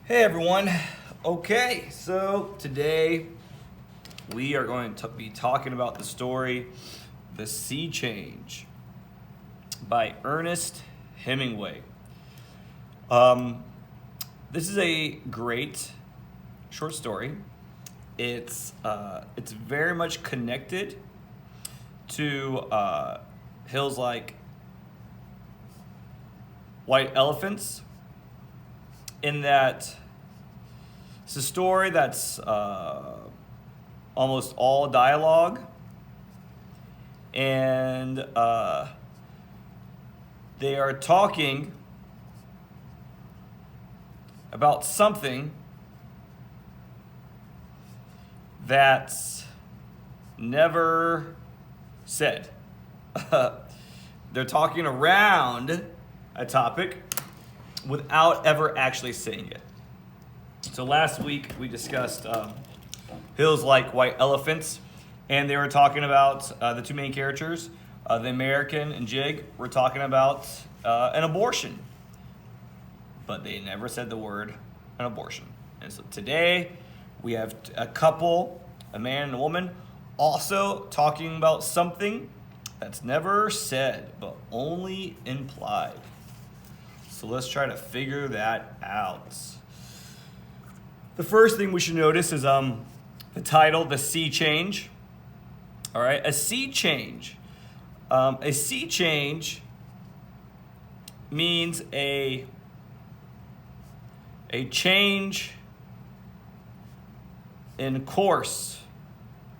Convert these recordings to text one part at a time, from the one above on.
Hey everyone. Okay, so today we are going to be talking about the story The Sea Change by Ernest Hemingway. This is a great short story. It's very much connected to hills like White Elephants, in that it's a story that's almost all dialogue, and they are talking about something that's never said. They're talking around a topic without ever actually saying it. So last week we discussed hills like White Elephants, and they were talking about the two main characters, the American and Jig, were talking about an abortion, but they never said the word an abortion. And so today we have a couple, a man and a woman, also talking about something that's never said but only implied. So let's try to figure that out. The first thing we should notice is the title, The Sea Change. All right, a sea change. A sea change means a change in course,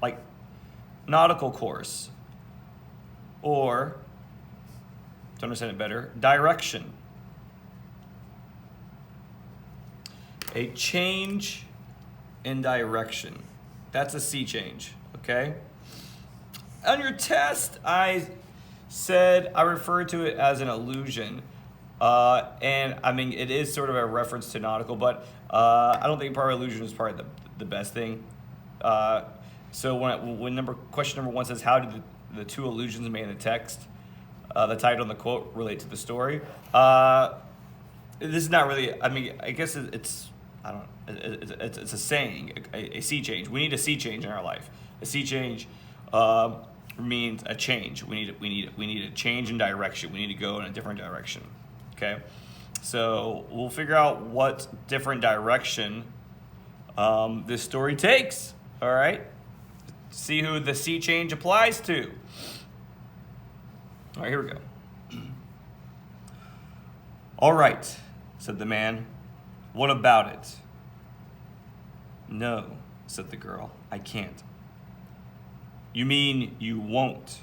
like nautical course, or, to understand it better, direction. A change in direction. That's a sea change, okay? On your test, I referred to it as an illusion. And I mean, it is sort of a reference to nautical, but I don't think part of illusion is probably the best thing. So when question number one says, how did the two illusions made in the text, the title and the quote relate to the story? This is not really, I mean, I guess it's a saying, a sea change. We need a sea change in our life. A sea change means a change. We need a change in direction. We need to go in a different direction. Okay, so we'll figure out what different direction this story takes. All right, see who the sea change applies to. All right, here we go. All right, said the man. What about it? No, said the girl. I can't. You mean you won't?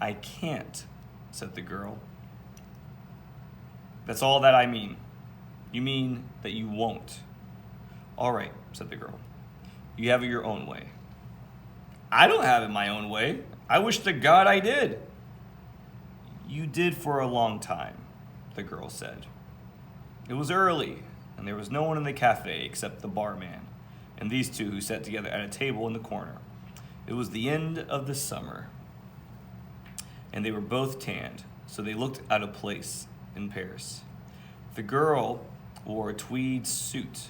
I can't, said the girl. That's all that I mean. You mean that you won't? All right, said the girl. You have it your own way. I don't have it my own way. I wish to God I did. You did for a long time, the girl said. It was early, and there was no one in the cafe except the barman and these two who sat together at a table in the corner. It was the end of the summer, and they were both tanned, so they looked out of place in Paris. The girl wore a tweed suit.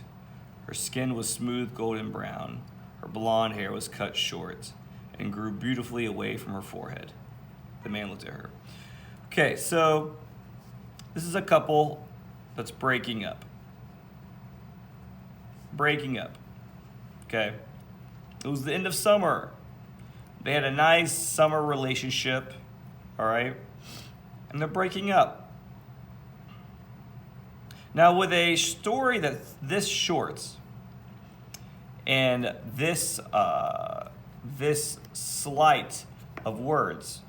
Her skin was smooth golden brown. Her blonde hair was cut short and grew beautifully away from her forehead. The man looked at her. Okay, so this is a couple that's breaking up. Okay. It was the end of summer. They had a nice summer relationship, all right? And they're breaking up. Now, with a story that's this short and this slight of words,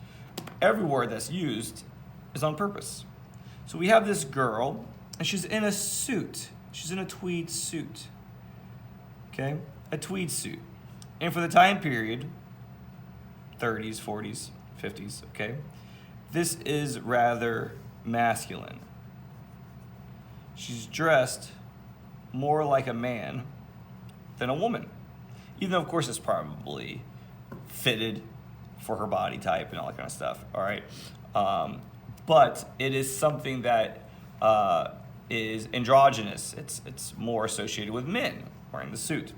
every word that's used is on purpose. So we have this girl, and she's in a suit. She's in a tweed suit. Okay? A tweed suit. And for the time period, 30s, 40s, 50s, okay? This is rather masculine. She's dressed more like a man than a woman. Even though, of course, it's probably fitted for her body type and all that kind of stuff, all right? But it is something that is androgynous. It's more associated with men wearing the suit.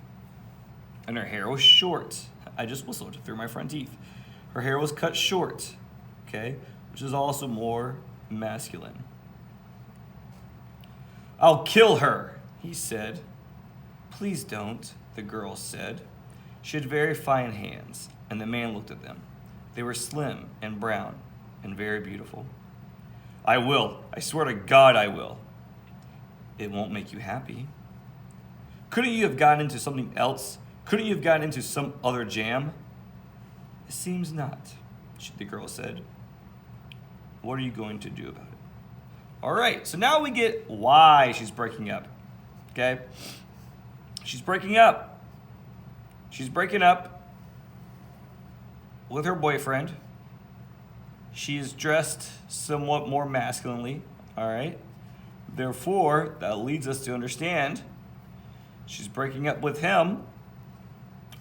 And her hair was short. I just whistled through my front teeth. Her hair was cut short, okay, which is also more masculine. I'll kill her, he said. Please don't, the girl said. She had very fine hands, and the man looked at them. They were slim and brown and very beautiful. I will. I swear to God I will. It won't make you happy. Couldn't you have gotten into something else? Couldn't you have gotten into some other jam? It seems not, the girl said. What are you going to do about it? All right, so now we get why she's breaking up, okay? She's breaking up. She's breaking up with her boyfriend. She is dressed somewhat more masculinely, all right? Therefore, that leads us to understand she's breaking up with him.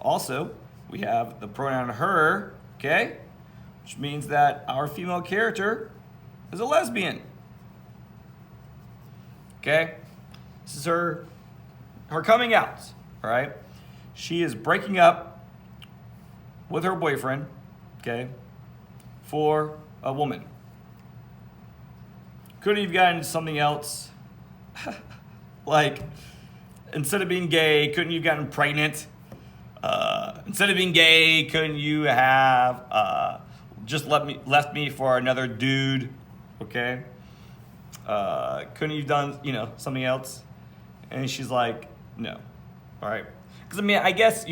Also, we have the pronoun her, okay? Which means that our female character is a lesbian. Okay? This is her coming out, all right? She is breaking up with her boyfriend, okay, for a woman. Could have gotten something else? Like, instead of being gay, couldn't you have gotten pregnant? Instead of being gay, couldn't you have just left me for another dude? Okay. Couldn't you have done something else? And she's like, no. All right. Because I guess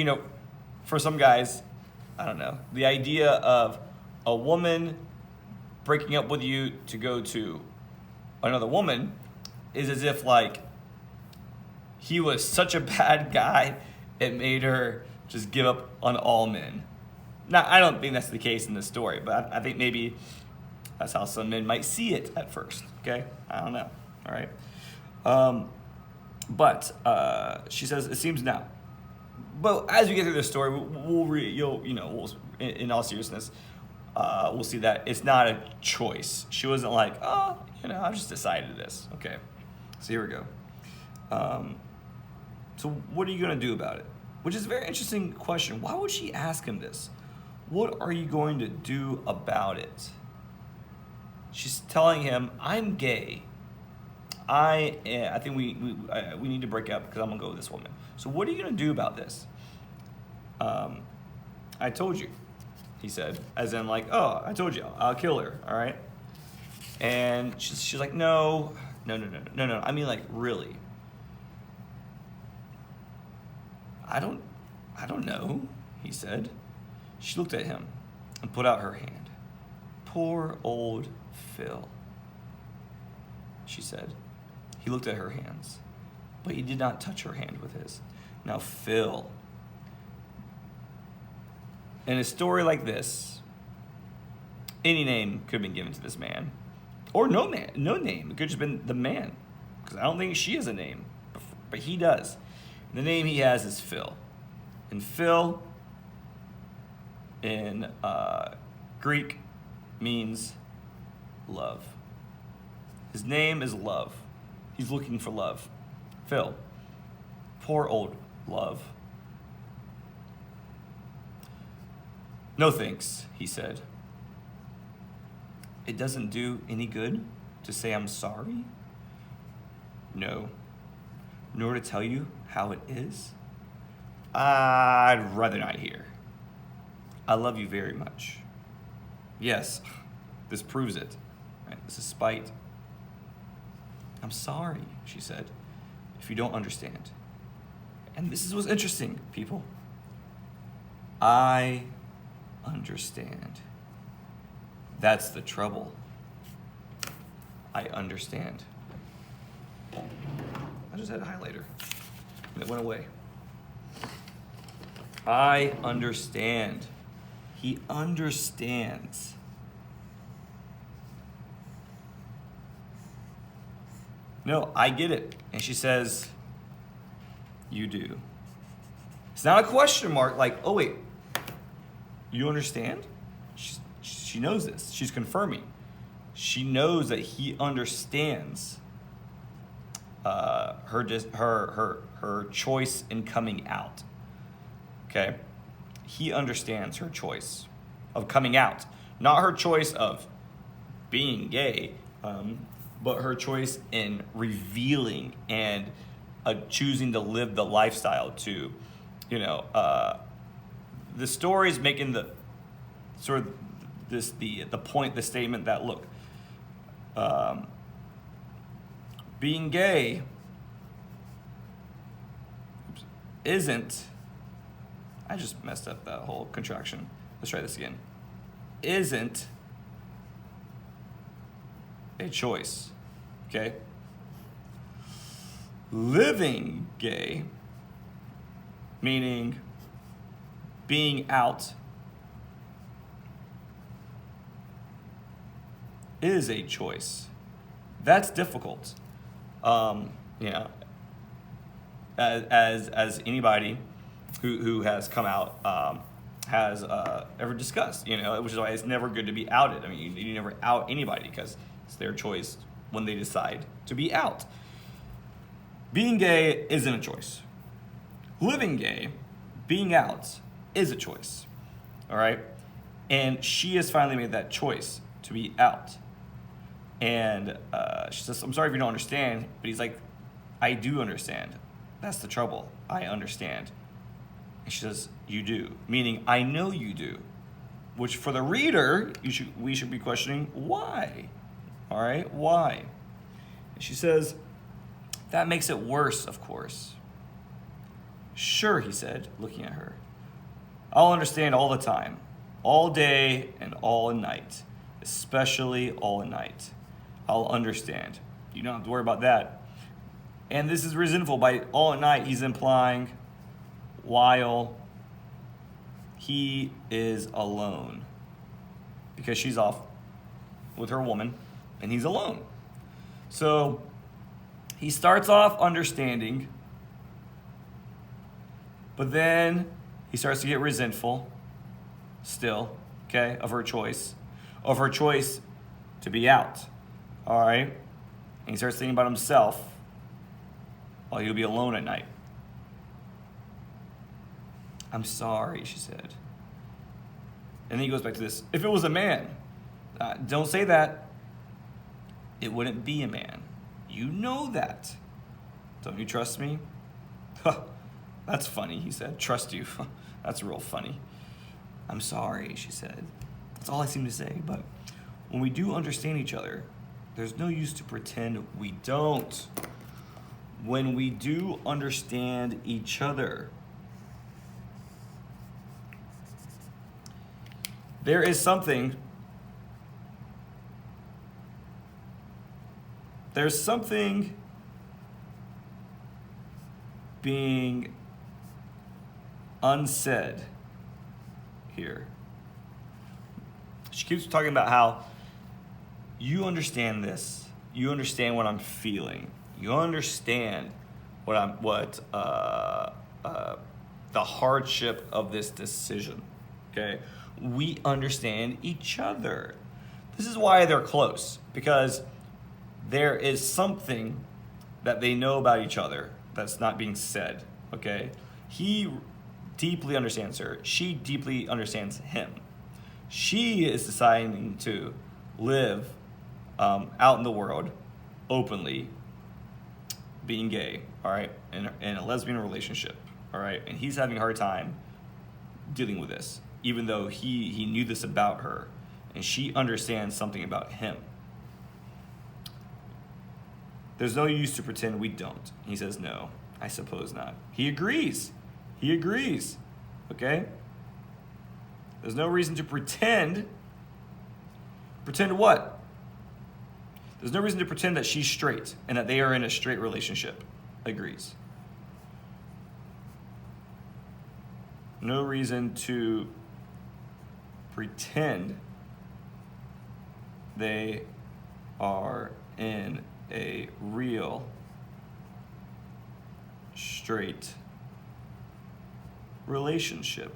for some guys, I don't know, the idea of a woman breaking up with you to go to another woman is as if like he was such a bad guy it made her just give up on all men. Now, I don't think that's the case in this story, but I think maybe that's how some men might see it at first, okay? I don't know, all right? But she says, it seems now. But as we get through this story, in all seriousness, we'll see that it's not a choice. She wasn't like, I just decided this. Okay, so here we go. So what are you going to do about it? Which is a very interesting question. Why would she ask him this? What are you going to do about it? She's telling him, I'm gay. I think we need to break up because I'm going to go with this woman. So what are you going to do about this? I told you, he said. As in like, I told you, I'll kill her, all right? And she's like, no. I mean, like, really? I don't know, he said. She looked at him and put out her hand. Poor old Phil, she said. He looked at her hands, but he did not touch her hand with his. Now, Phil, in a story like this, any name could have been given to this man. Or no name. It could have just been the man. Because I don't think she has a name, but he does. The name he has is Phil. And Phil, in Greek, means love. His name is Love. He's looking for love. Phil. Poor old Love. No thanks, he said. It doesn't do any good to say I'm sorry? No. Nor to tell you how it is? I'd rather not hear. I love you very much. Yes, this proves it. Right? This is spite. I'm sorry, she said, if you don't understand. And this is what's interesting, people. I understand. That's the trouble. I understand. I just had a highlighter. And it went away. I understand. He understands. No, I get it. And she says, you do. It's not a question mark like, oh wait, you understand? She knows this. She's confirming. She knows that he understands. her choice in coming out. Okay, he understands her choice of coming out, not her choice of being gay, but her choice in revealing and choosing to live the lifestyle to, the story is making the sort of the point, the statement that, look, being gay isn't, I just messed up that whole contraction. Let's try this again. Isn't a choice, okay? Living gay, meaning being out, is a choice. That's difficult. As anybody who has come out has ever discussed, which is why it's never good to be outed. I mean, you never out anybody because it's their choice when they decide to be out. Being gay isn't a choice. Living gay, being out, is a choice. All right? And she has finally made that choice to be out. And she says, I'm sorry if you don't understand. But he's like, I do understand. That's the trouble. I understand. And she says, you do. Meaning, I know you do. Which for the reader, we should be questioning why. All right? Why? And she says, that makes it worse, of course. Sure, he said, looking at her. I'll understand all the time. All day and all night. Especially all night. I'll understand. You don't have to worry about that. And this is resentful. By all at night, he's implying while he is alone. Because she's off with her woman, and he's alone. So he starts off understanding, but then he starts to get resentful still, okay, of her choice to be out. All right? And he starts thinking about himself while he'll be alone at night. I'm sorry, she said. And then he goes back to this. If it was a man, don't say that. It wouldn't be a man. You know that. Don't you trust me? That's funny, he said. Trust you. That's real funny. I'm sorry, she said. That's all I seem to say. But when we do understand each other, there's no use to pretend we don't. When we do understand each other, there's something being unsaid here. She keeps talking about how you understand this. You understand what I'm feeling. You understand the hardship of this decision. Okay? We understand each other. This is why they're close, because there is something that they know about each other that's not being said. Okay? He deeply understands her. She deeply understands him. She is deciding to live out in the world openly, being gay, all right, in a lesbian relationship, all right, and he's having a hard time dealing with this, even though he knew this about her, and she understands something about him. There's no use to pretend we don't. He says, no, I suppose not. He agrees. Okay? There's no reason to pretend. Pretend what? There's no reason to pretend that she's straight and that they are in a straight relationship. Agrees. No reason to pretend they are in a real straight relationship.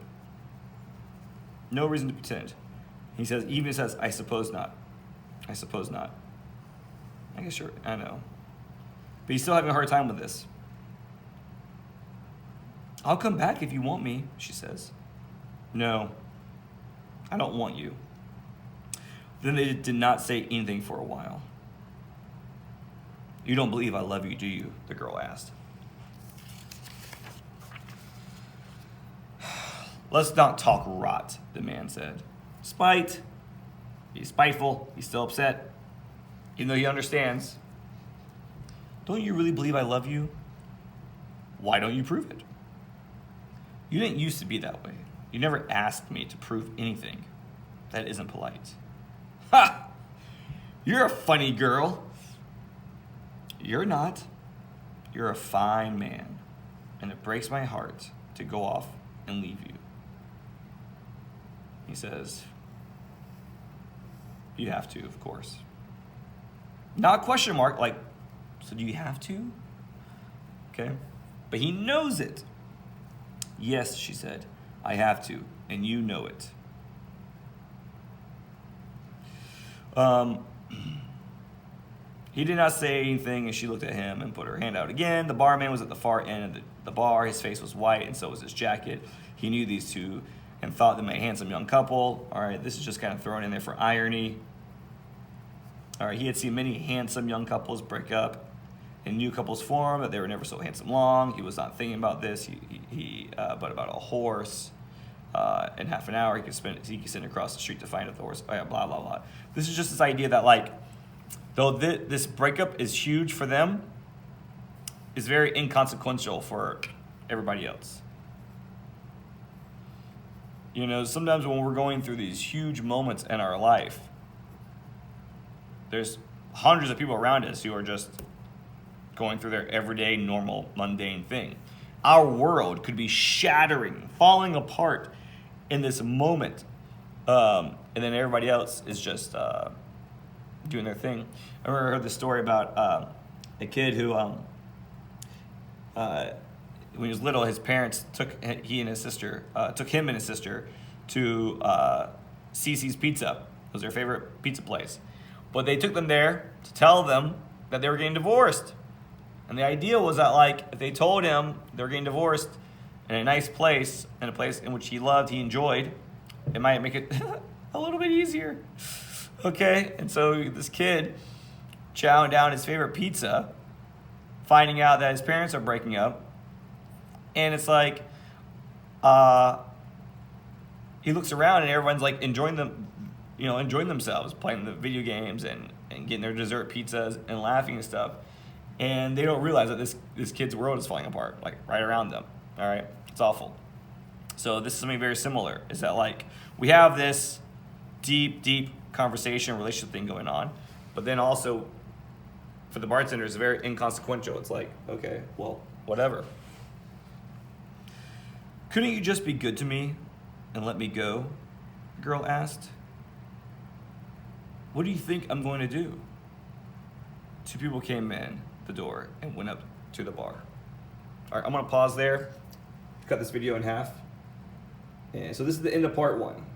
No reason to pretend. He says, I suppose not. I suppose not. I guess I know. but he's still having a hard time with this. I'll come back if you want me, she says. No, I don't want you. Then they did not say anything for a while. You don't believe I love you, do you? The girl asked. Let's not talk rot, the man said. Spite. He's spiteful. He's still upset, even though he understands. Don't you really believe I love you? Why don't you prove it? You didn't used to be that way. You never asked me to prove anything. That isn't polite. Ha! You're a funny girl. You're not. You're a fine man. And it breaks my heart to go off and leave you. He says, you have to, of course. Not a question mark, like, so do you have to? Okay. But he knows it. Yes, she said, I have to, and you know it. He did not say anything as she looked at him and put her hand out again. The barman was at the far end of the bar. His face was white, and so was his jacket. He knew these two and thought them a handsome young couple. All right, this is just kind of thrown in there for irony. All right, he had seen many handsome young couples break up and new couples form, but they were never so handsome long. He was not thinking about this, but about a horse. In half an hour, he could send across the street to find the horse. Oh, yeah, blah, blah, blah. This is just this idea that, like, though this breakup is huge for them, is very inconsequential for everybody else. You know, sometimes when we're going through these huge moments in our life, there's hundreds of people around us who are just going through their everyday, normal, mundane thing. Our world could be shattering, falling apart in this moment. And then everybody else is just doing their thing. I remember I heard the story about a kid who, when he was little, his parents took him and his sister to Cece's Pizza. It was their favorite pizza place. But they took them there to tell them that they were getting divorced. And the idea was that, like, if they told him they were getting divorced in a nice place, in a place in which he loved, he enjoyed, it might make it a little bit easier. Okay? And so this kid chowing down his favorite pizza, finding out that his parents are breaking up, and it's like, he looks around and everyone's like enjoying themselves, playing the video games and getting their dessert pizzas and laughing and stuff. And they don't realize that this kid's world is falling apart, like right around them. All right, it's awful. So this is something very similar. Is that, like, we have this deep conversation, relationship thing going on, but then also for the bartender, it's very inconsequential. It's like, okay, well, whatever. Couldn't you just be good to me and let me go? The girl asked. What do you think I'm going to do? Two people came in the door and went up to the bar. All right, I'm gonna pause there, cut this video in half. And so this is the end of part 1.